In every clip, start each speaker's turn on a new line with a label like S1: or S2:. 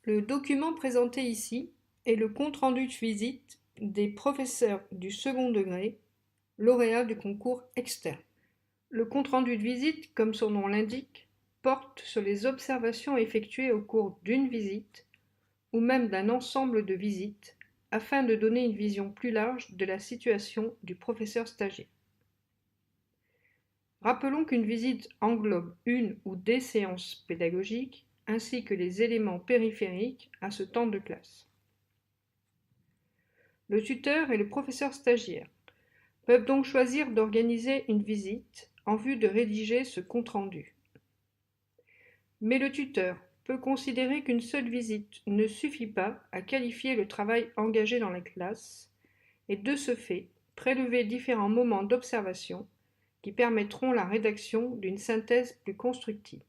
S1: Le document présenté ici est le compte-rendu de visite des professeurs du second degré, lauréats du concours externe. Le compte-rendu de visite, comme son nom l'indique, porte sur les observations effectuées au cours d'une visite ou même d'un ensemble de visites afin de donner une vision plus large de la situation du professeur stagiaire. Rappelons qu'une visite englobe une ou des séances pédagogiques ainsi que les éléments périphériques à ce temps de classe. Le tuteur et le professeur stagiaire peuvent donc choisir d'organiser une visite en vue de rédiger ce compte-rendu. Mais le tuteur peut considérer qu'une seule visite ne suffit pas à qualifier le travail engagé dans la classe et de ce fait prélever différents moments d'observation qui permettront la rédaction d'une synthèse plus constructive.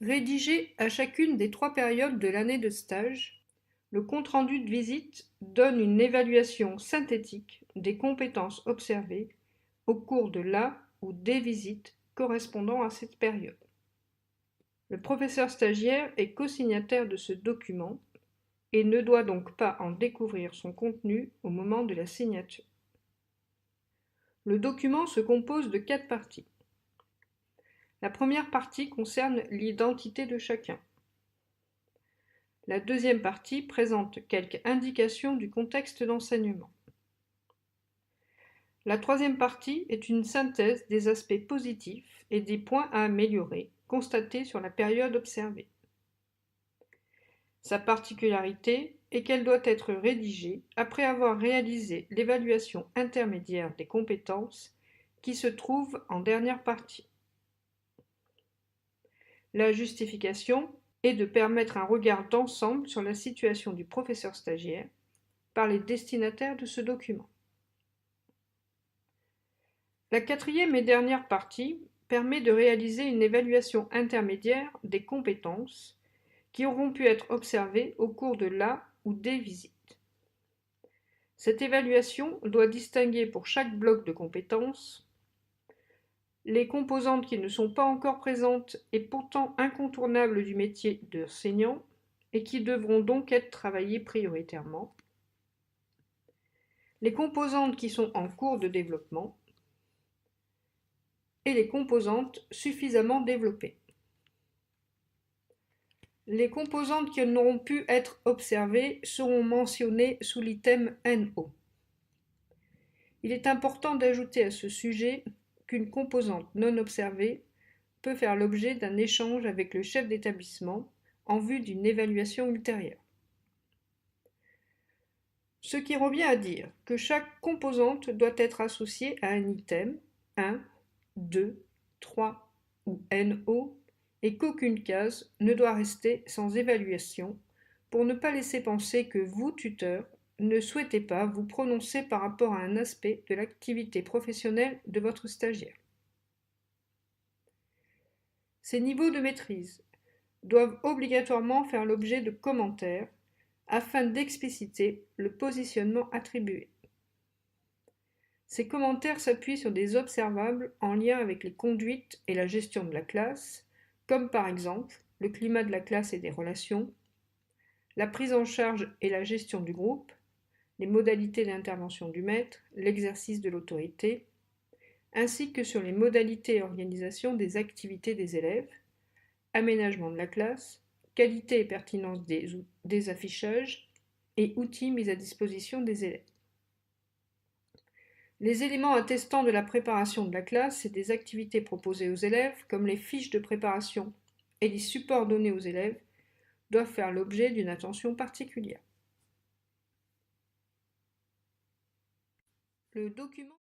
S1: Rédigé à chacune des 3 périodes de l'année de stage, le compte-rendu de visite donne une évaluation synthétique des compétences observées au cours de la ou des visites correspondant à cette période. Le professeur stagiaire est co-signataire de ce document et ne doit donc pas en découvrir son contenu au moment de la signature. Le document se compose de 4 parties. La première partie concerne l'identité de chacun. La deuxième partie présente quelques indications du contexte d'enseignement. La troisième partie est une synthèse des aspects positifs et des points à améliorer constatés sur la période observée. Sa particularité est qu'elle doit être rédigée après avoir réalisé l'évaluation intermédiaire des compétences qui se trouve en dernière partie. La justification est de permettre un regard d'ensemble sur la situation du professeur stagiaire par les destinataires de ce document. La quatrième et dernière partie permet de réaliser une évaluation intermédiaire des compétences qui auront pu être observées au cours de la ou des visites. Cette évaluation doit distinguer pour chaque bloc de compétences les composantes qui ne sont pas encore présentes et pourtant incontournables du métier d'enseignant et qui devront donc être travaillées prioritairement, les composantes qui sont en cours de développement et les composantes suffisamment développées. Les composantes qui n'auront pu être observées seront mentionnées sous l'item NO. Il est important d'ajouter à ce sujet qu'une composante non observée peut faire l'objet d'un échange avec le chef d'établissement en vue d'une évaluation ultérieure. Ce qui revient à dire que chaque composante doit être associée à un item 1, 2, 3 ou NO et qu'aucune case ne doit rester sans évaluation pour ne pas laisser penser que vous, tuteur, ne souhaitez pas vous prononcer par rapport à un aspect de l'activité professionnelle de votre stagiaire. Ces niveaux de maîtrise doivent obligatoirement faire l'objet de commentaires afin d'expliciter le positionnement attribué. Ces commentaires s'appuient sur des observables en lien avec les conduites et la gestion de la classe, comme par exemple le climat de la classe et des relations, la prise en charge et la gestion du groupe, les modalités d'intervention du maître, l'exercice de l'autorité, ainsi que sur les modalités et organisation des activités des élèves, aménagement de la classe, qualité et pertinence des affichages et outils mis à disposition des élèves. Les éléments attestant de la préparation de la classe et des activités proposées aux élèves, comme les fiches de préparation et les supports donnés aux élèves, doivent faire l'objet d'une attention particulière. Le document